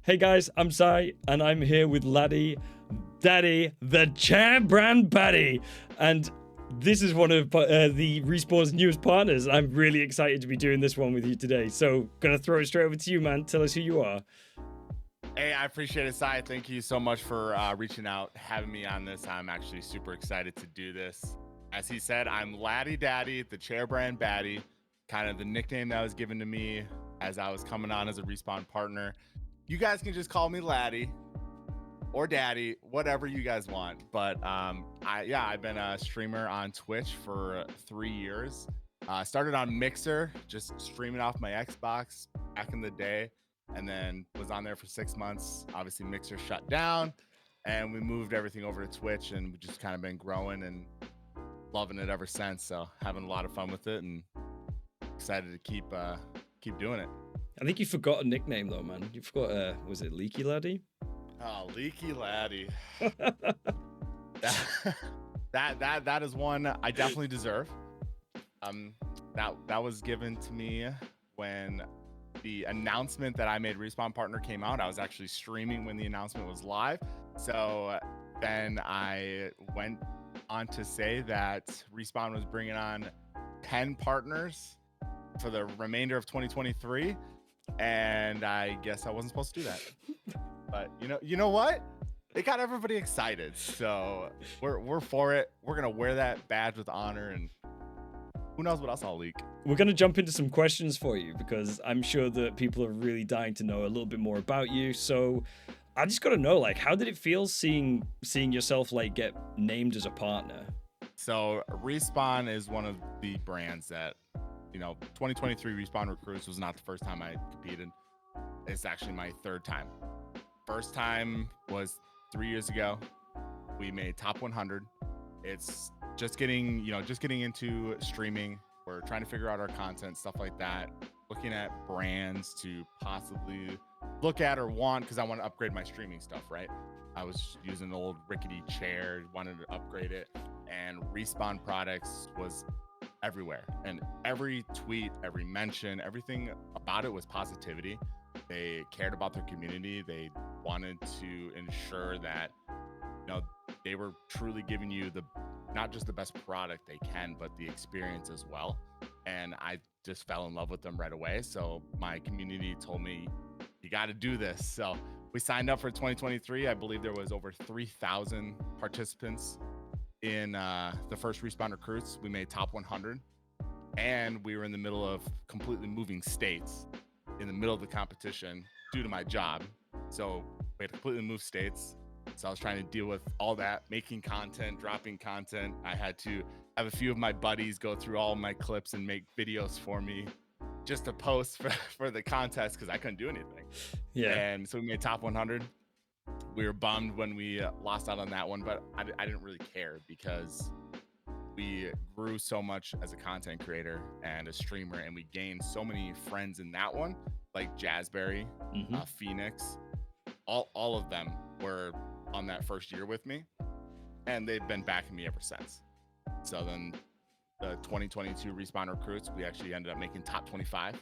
Hey guys, I'm Sai, and I'm here with Laddie, Daddy, the champ brand Paddy, and this is one of the Respawn's newest partners. I'm really excited to be doing this one with you today. So, gonna throw it straight over to you, man. Tell us who you are. Hey, I appreciate it, Sai. Thank you so much for reaching out, having me on this. I'm actually super excited to do this. As he said, I'm Laddy Daddy, the chair brand baddie, kind of the nickname that was given to me as I was coming on as a Respawn partner. You guys can just call me Laddie or Daddy, whatever you guys want. But I've been a streamer on Twitch for 3 years. Started on Mixer, just streaming off my Xbox back in the day, and then was on there for 6 months. Obviously, Mixer shut down, and we moved everything over to Twitch, and we just kind of been growing and loving it ever since. So having a lot of fun with it, and excited to keep doing it. I think you forgot a nickname though, man. You forgot, was it Leaky Laddie? Oh, Leaky Laddie. that is one I definitely deserve. That was given to me when the announcement that I made Respawn partner came out. I was actually streaming when the announcement was live. So then I went on to say that Respawn was bringing on 10 partners for the remainder of 2023. And I guess I wasn't supposed to do that. But you know what? It got everybody excited. So we're for it. We're gonna wear that badge with honor, and who knows what else I'll leak. We're going to jump into some questions for you because I'm sure that people are really dying to know a little bit more about you. So I just got to know, like, how did it feel seeing yourself like get named as a partner? So Respawn is one of the brands that, 2023 Respawn Recruits was not the first time I competed. It's actually my third time. First time was 3 years ago. We made top 100. It's just getting into streaming. We're trying to figure out our content, stuff like that. Looking at brands to possibly look at or want, because I want to upgrade my streaming stuff, right? I was using an old rickety chair, wanted to upgrade it, and Respawn products was everywhere. And every tweet, every mention, everything about it was positivity. They cared about their community. They wanted to ensure that, they were truly giving you not just the best product they can, but the experience as well. And I just fell in love with them right away. So my community told me, you got to do this. So we signed up for 2023. I believe there was over 3,000 participants in the first Respawn Recruits. We made top 100, and we were in the middle of completely moving states in the middle of the competition due to my job. So we had to completely move states. So I was trying to deal with all that, making content, dropping content. I had to have a few of my buddies go through all my clips and make videos for me just to post for the contest, because I couldn't do anything. Yeah. And so we made top 100. We were bummed when we lost out on that one, but I didn't really care, because we grew so much as a content creator and a streamer, and we gained so many friends in that one, like Jazzberry, Phoenix, all of them were on that first year with me, and they've been backing me ever since. So then the 2022 Respawn Recruits, we actually ended up making top 25,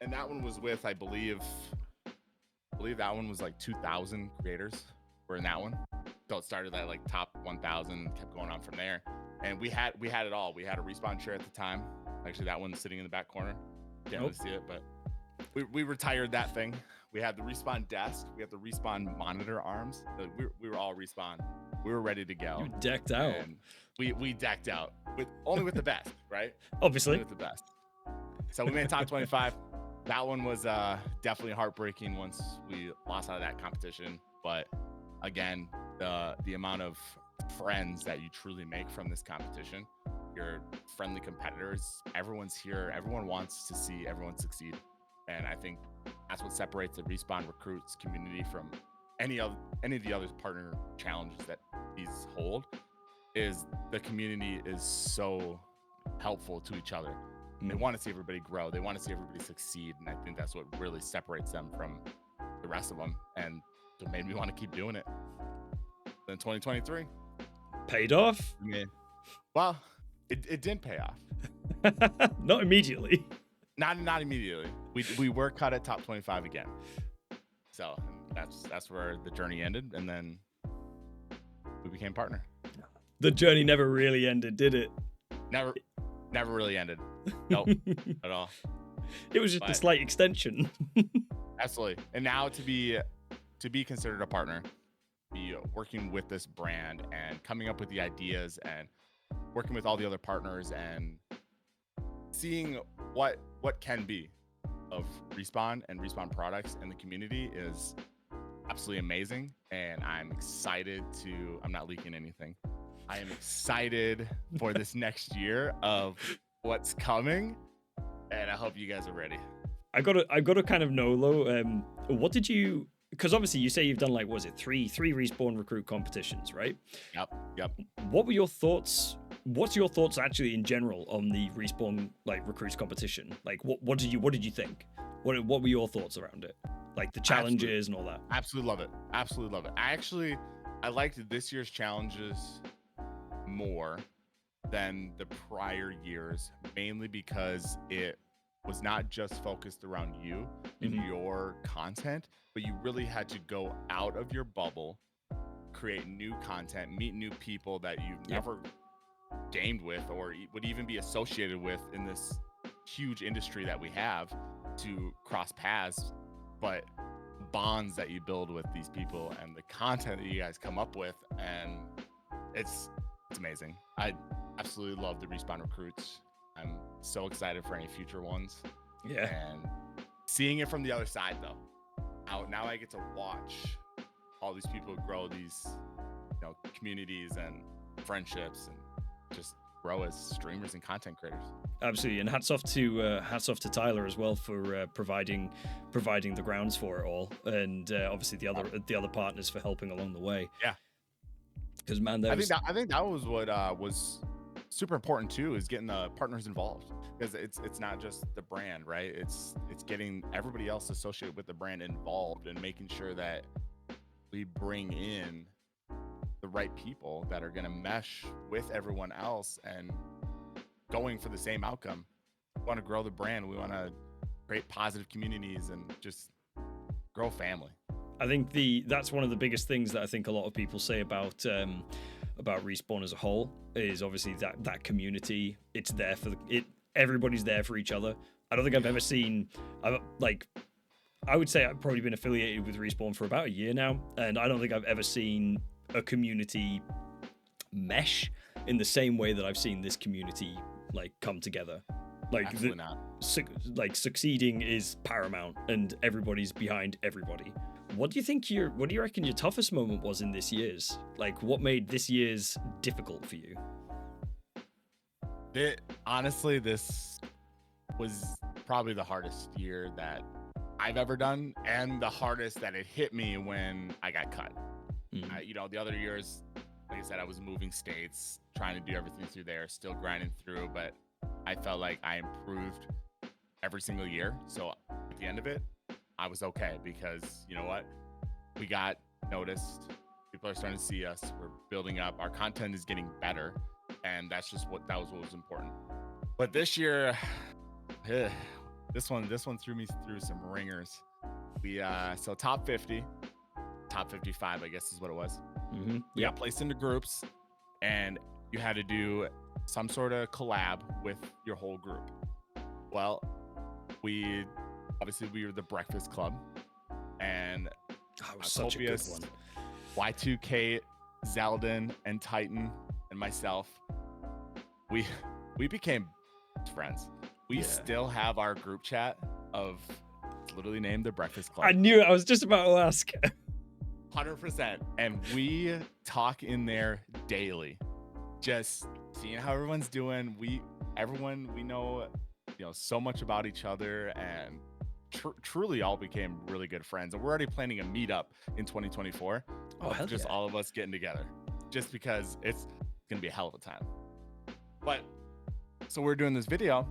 and that one was with, I believe that one was like 2,000 creators were in that one. So it started at like top 1,000, kept going on from there. And we had it all. We had a Respawn chair at the time. Actually, that one's sitting in the back corner. Can't really see it, but we retired that thing. We had the Respawn desk. We had the Respawn monitor arms. We were all Respawn. We were ready to go. You decked out. And we decked out only with the best, right? Obviously. Only with the best. So we made top 25. That one was definitely heartbreaking once we lost out of that competition. But again, the amount of friends that you truly make from this competition, your friendly competitors, everyone's here. Everyone wants to see everyone succeed. And I think that's what separates the Respawn Recruits community from any of the other partner challenges that these hold, is the community is so helpful to each other. They want to see everybody grow. They want to see everybody succeed. And I think that's what really separates them from the rest of them. And it made me want to keep doing it. Then 2023. Paid off? Yeah. Well, it didn't pay off. Not immediately. Not immediately. We were cut at top 25 again. So that's where the journey ended, and then we became partner. The journey never really ended, did it? Never really ended. Nope, at all. It was just a slight extension. Absolutely. And now to be considered a partner, be working with this brand and coming up with the ideas and working with all the other partners and seeing what can be of Respawn and Respawn products in the community is absolutely amazing. And I'm excited I'm not leaking anything. I am excited for this next year of what's coming, and I hope you guys are ready. I gotta kind of know though, what did you? Because obviously you say you've done like, was it three Respawn recruit competitions, right? Yep. What were your thoughts? What's your thoughts actually in general on the Respawn like recruits competition? Like, what did you think? What were your thoughts around it? Like the challenges and all that. Absolutely love it. I liked this year's challenges more than the prior years, mainly because it was not just focused around you and your content, but you really had to go out of your bubble, create new content, meet new people that you've never gamed with or would even be associated with in this huge industry that we have, to cross paths, but bonds that you build with these people and the content that you guys come up with, and it's amazing. I absolutely love the Respawn recruits. I'm so excited for any future ones. Yeah. And seeing it from the other side though, now I get to watch all these people grow these, communities and friendships and just grow as streamers and content creators. Absolutely, and hats off to Tyler as well for providing the grounds for it all, and obviously the other partners for helping along the way. Yeah. Because man, I think that was what was super important too, is getting the partners involved, because it's not just the brand, right? It's getting everybody else associated with the brand involved and making sure that we bring in the right people that are going to mesh with everyone else and going for the same outcome. We want to grow the brand. We want to create positive communities and just grow family. I think that's one of the biggest things that I think a lot of people say about Respawn as a whole is obviously that community. It's there for everybody's there for each other. I don't think I've ever seen I would say I've probably been affiliated with Respawn for about a year now, and I don't think I've ever seen a community mesh in the same way that I've seen this community come together. Absolutely not. Succeeding is paramount, and everybody's behind everybody. What do you reckon your toughest moment was in this year's? What made this year's difficult for you? Honestly, this was probably the hardest year that I've ever done, and the hardest that it hit me when I got cut. The other years, like I said, I was moving states, trying to do everything through there, still grinding through, but I felt like I improved every single year. So at the end of it, I was okay, because you know what? We got noticed. People are starting to see us. We're building up. Our content is getting better, and that was what was important. But this year, this one threw me through some ringers. We so top 50, top 55, I guess is what it was. We got placed into groups, and you had to do some sort of collab with your whole group. Well, we were the Breakfast Club, and was such a good one. Y2K, Zeldin, and Titan, and myself, we became friends. We still have our group chat it's literally named the Breakfast Club. I knew it. I was just about to ask. 100%. And we talk in there daily, just seeing how everyone's doing. We know, so much about each other, and truly all became really good friends. And we're already planning a meetup in 2024. All of us getting together, just because it's gonna be a hell of a time. But so we're doing this video,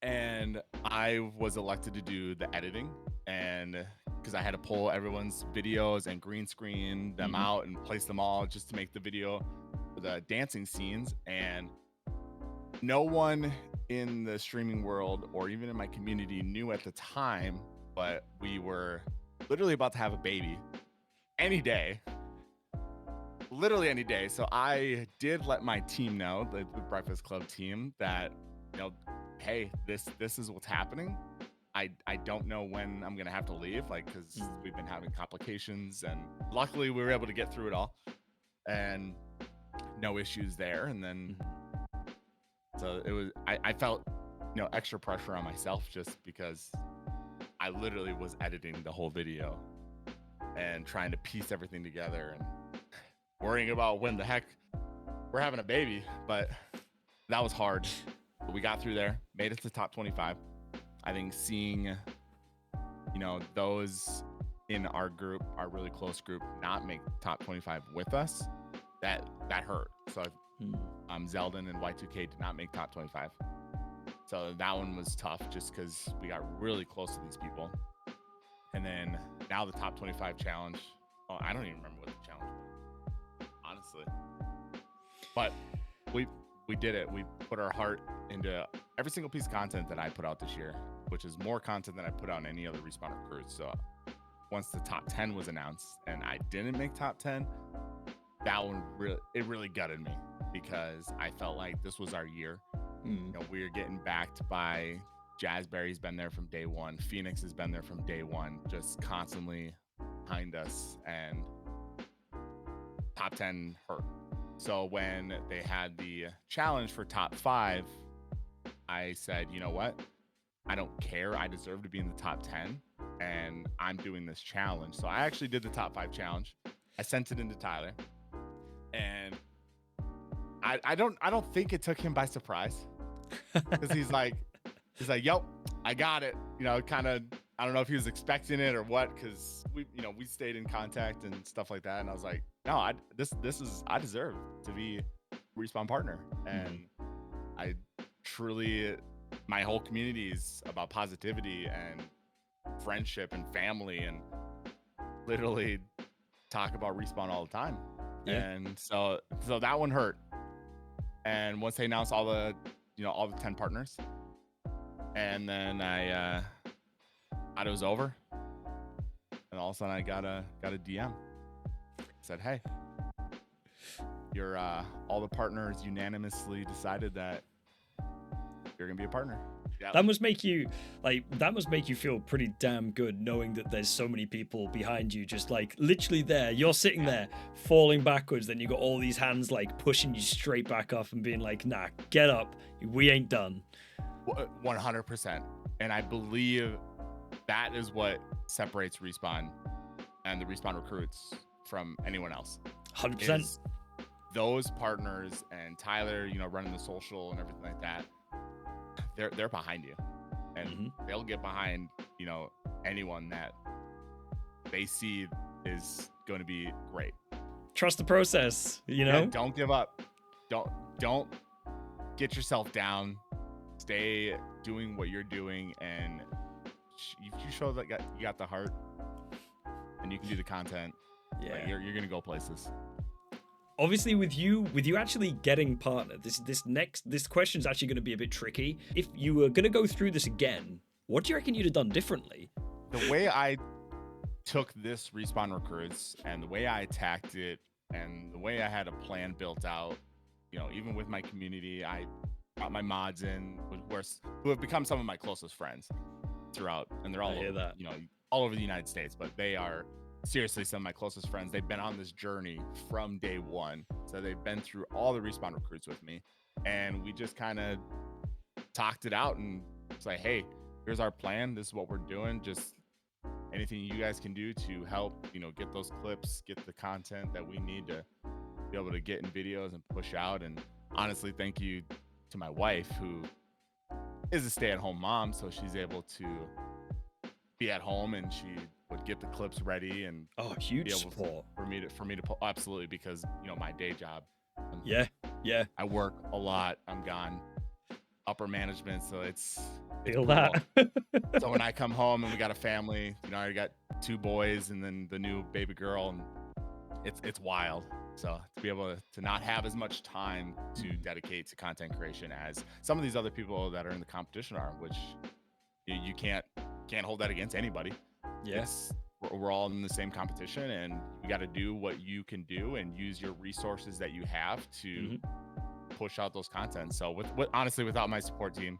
and I was elected to do the editing, and because I had to pull everyone's videos and green screen them out and place them all just to make the video for the dancing scenes. And no one in the streaming world or even in my community knew at the time, but we were literally about to have a baby any day, literally any day. So I did let my team know, the Breakfast Club team, that, you know, hey, this is what's happening. I don't know when I'm gonna have to leave, like, because we've been having complications, and luckily we were able to get through it all, and no issues there. And then so it was, I felt, you know, extra pressure on myself just because I literally was editing the whole video and trying to piece everything together and worrying about when the heck we're having a baby. But that was hard. But we got through there, made it to top 25. I think seeing, you know, those in our group, our really close group, not make top 25 with us, that hurt. So Zeldin and Y2K did not make top 25. So that one was tough just because we got really close to these people. And then now the top 25 challenge. Oh, I don't even remember what the challenge was, honestly. But we did it. We put our heart into every single piece of content that I put out this year, which is more content than I put out in any other Respawn recruits. So once the top 10 was announced and I didn't make top 10, that one really gutted me because I felt like this was our year. You know, we were getting backed by Jazzberry's been there from day one. Phoenix has been there from day one, just constantly behind us, and top 10 hurt. So when they had the challenge for top 5, I said, you know what? I don't care. I deserve to be in the top 10, and I'm doing this challenge. So I actually did the top 5 challenge. I sent it into Tyler, and I don't think it took him by surprise, because he's like, yep, I got it. You know, kind of, I don't know if he was expecting it or what, because we stayed in contact and stuff like that. And I was like, no, I deserve to be a Respawn partner. And I truly, my whole community is about positivity and friendship and family, and literally talk about Respawn all the time. Yeah. And so that one hurt. And once they announced all the 10 partners, and then I thought it was over, and all of a sudden I got a DM. Said, hey, you're all the partners unanimously decided that you're gonna be a partner. Yep. That must make you feel pretty damn good, knowing that there's so many people behind you, just like literally there. You're sitting there falling backwards, then you got all these hands like pushing you straight back off and being like, nah, get up, we ain't done. 100%. And I believe that is what separates Respawn and the Respawn recruits from anyone else. 100%. Those partners and Tyler, running the social and everything like that, they're behind you, and they'll get behind, anyone that they see is going to be great. Trust the process, Yeah, don't give up. Don't get yourself down. Stay doing what you're doing, and if you show that you got the heart and you can do the content, you're gonna go places. Obviously, with you actually getting partner, this question is actually going to be a bit tricky. If you were going to go through this again, what do you reckon you'd have done differently? The way I took this Respawn recruits and the way I attacked it and the way I had a plan built out, even with my community, I got my mods in, who have become some of my closest friends throughout, and they're all over, all over the United States, but they are seriously some of my closest friends. They've been on this journey from day one, so they've been through all the Respawn recruits with me, and we just kind of talked it out, and it's like, hey, here's our plan, this is what we're doing, just anything you guys can do to help get those clips, get the content that we need to be able to get in videos and push out. And honestly, thank you to my wife, who is a stay-at-home mom, so she's able to be at home, and she would get the clips ready, and huge support for me to pull, absolutely, because my day job, I work a lot, I'm gone upper management, so it's feel brutal. That So when I come home and we got a family, I already got 2 boys and then the new baby girl, and it's wild. So to be able to not have as much time to dedicate to content creation as some of these other people that are in the competition are, which you can't hold that against anybody. Yes, we're all in the same competition, and you got to do what you can do and use your resources that you have to push out those content. So honestly, without my support team,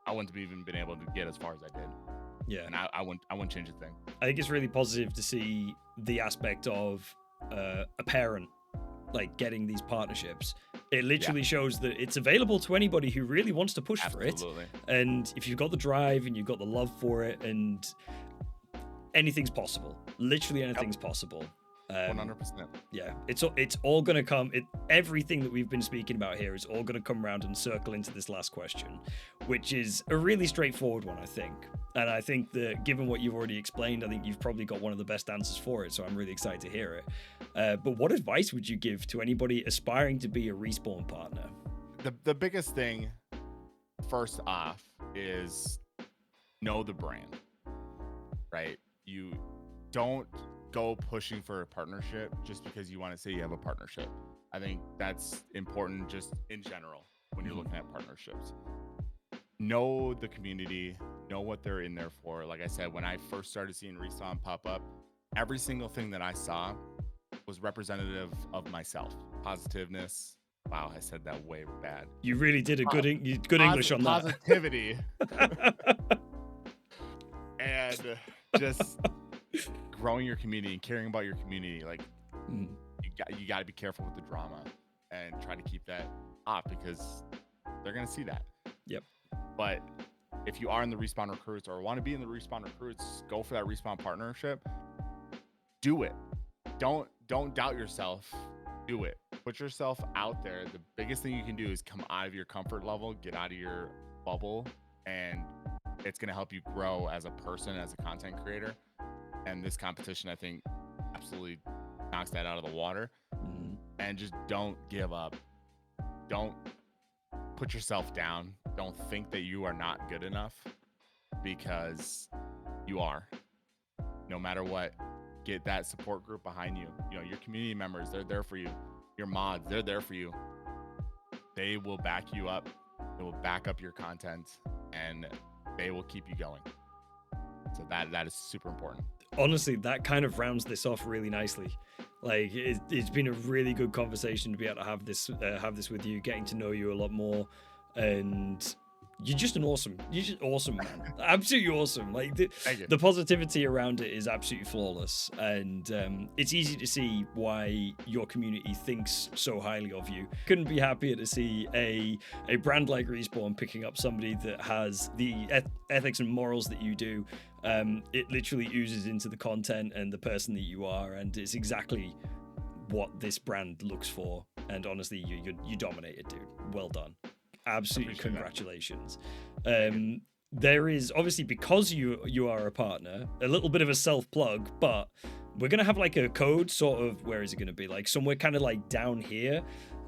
I wouldn't have even been able to get as far as I did. Yeah. And I wouldn't change a thing. I think it's really positive to see the aspect of a parent like getting these partnerships. It literally shows that it's available to anybody who really wants to push for it. And if you've got the drive and you've got the love for it, and anything's possible. Literally anything's possible. 100%. Yeah, it's all going to come. Everything that we've been speaking about here is all going to come around and circle into this last question, which is a really straightforward one, I think. And I think that given what you've already explained, I think you've probably got one of the best answers for it. So I'm really excited to hear it. But what advice would you give to anybody aspiring to be a Respawn partner? The biggest thing, first off, is know the brand, right? You don't go pushing for a partnership just because you want to say you have a partnership. I think that's important just in general when you're looking at partnerships. Know the community, know what they're in there for. Like I said, when I first started seeing Respawn pop up, every single thing that I saw was representative of myself. Positiveness. Wow, I said that way bad. You really did a good English on that. Positivity. And just growing your community and caring about your community. Like you got to be careful with the drama and try to keep that up because they're going to see that. Yep. But if you are in the Respawn Recruits or want to be in the Respawn Recruits, go for that Respawn partnership. Do it. Don't doubt yourself. Do it. Put yourself out there. The biggest thing you can do is come out of your comfort level, get out of your bubble, and it's going to help you grow as a person, as a content creator. And this competition, I think, absolutely knocks that out of the water. And just don't give up. Don't put yourself down. Don't think that you are not good enough, because you are. No matter what, get that support group behind you. You know, your community members, they're there for you. Your mods, they're there for you. They will back you up. They will back up your content, and they will keep you going. So that is super important. Honestly, that kind of rounds this off really nicely. Like it's been a really good conversation to be able to have this with you, getting to know you a lot more, and you're just awesome, man. Absolutely awesome. Like the positivity around it is absolutely flawless, and it's easy to see why your community thinks so highly of you. Couldn't be happier to see a brand like Respawn picking up somebody that has the ethics and morals that you do. It literally oozes into the content and the person that you are, and it's exactly what this brand looks for. And honestly, you dominated, dude. Well done. Absolutely, congratulations. There is obviously, because you are a partner, a little bit of a self plug, but we're gonna have like a code sort of. Where is it gonna be? Like somewhere kind of like down here.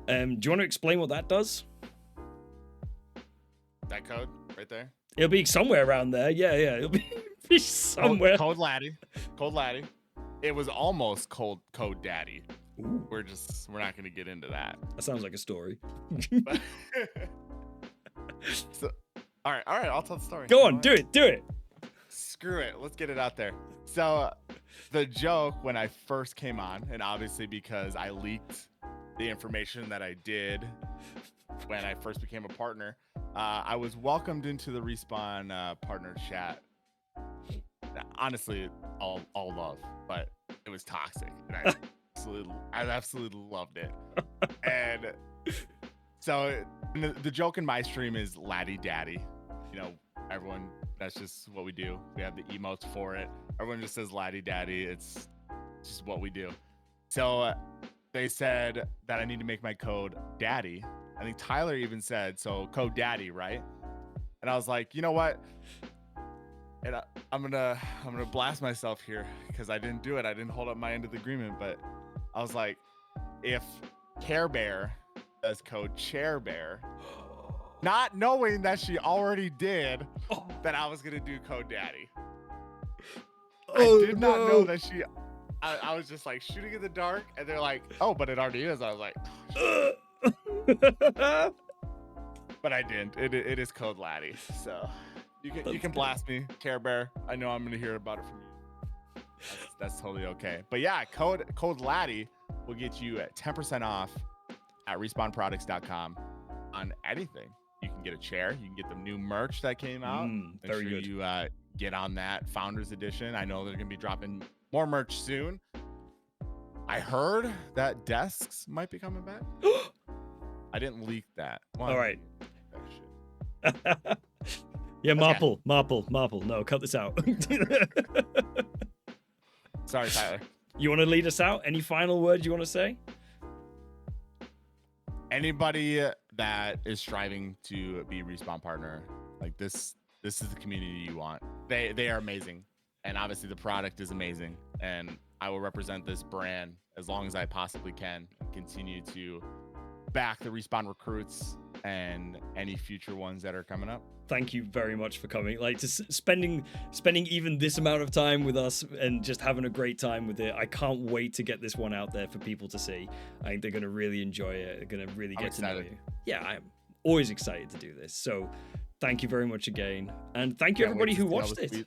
Do you want to explain what that does? That code right there. It'll be somewhere around there. Yeah. It'll be somewhere. Code Laddy. It was almost code Daddy. Ooh. We're not gonna get into that. That sounds like a story. So, all right, I'll tell the story. Go on, do it. Screw it, let's get it out there. So, the joke when I first came on, and obviously because I leaked the information that I did when I first became a partner, I was welcomed into the Respawn partner chat. Honestly, all love, but it was toxic, and I absolutely loved it. And so the joke in my stream is Laddy Daddy. You know, everyone, that's just what we do. We have the emotes for it. Everyone just says Laddy Daddy. It's just what we do. So they said that I need to make my code Daddy. I think Tyler even said, so code Daddy, right? And I was like, you know what? And I'm gonna blast myself here because I didn't do it. I didn't hold up my end of the agreement, but I was like, if Care Bear does code Chair Bear, not knowing that she already did, that I was gonna do code Daddy. I did not know that she. I was just like shooting in the dark, and they're like, "Oh, but it already is." I was like, but I didn't. It is code Laddy, so you can blast me, Care Bear. I know I'm gonna hear about it from you. That's totally okay. But yeah, code Laddy will get you at 10% off at respawnproducts.com on anything. You can get a chair. You can get the new merch that came out. Make Very sure good. you get on that Founders Edition. I know they're going to be dropping more merch soon. I heard that desks might be coming back. I didn't leak that. Well, All right. That shit. Yeah, Okay. Marple. No, cut this out. Sorry, Tyler. You want to lead us out? Any final words you want to say? Anybody that is striving to be Respawn partner, like this is the community you want. They are amazing, and obviously the product is amazing, and I will represent this brand as long as I possibly can and continue to back the Respawn recruits and any future ones that are coming up. Thank you very much for coming. Like, to spending even this amount of time with us and just having a great time with it. I can't wait to get this one out there for people to see. I think they're going to really enjoy it. They're going to really get to know you. Yeah, I'm always excited to do this. So thank you very much again. And thank you everybody who watched it.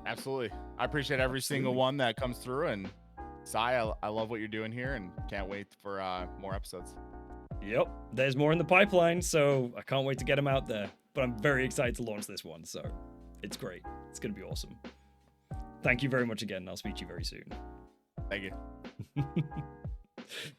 Absolutely. I appreciate every single one that comes through. And Sai, I love what you're doing here and can't wait for more episodes. Yep, there's more in the pipeline, so I can't wait to get them out there. But I'm very excited to launch this one, so it's great. It's going to be awesome. Thank you very much again. I'll speak to you very soon. Thank you.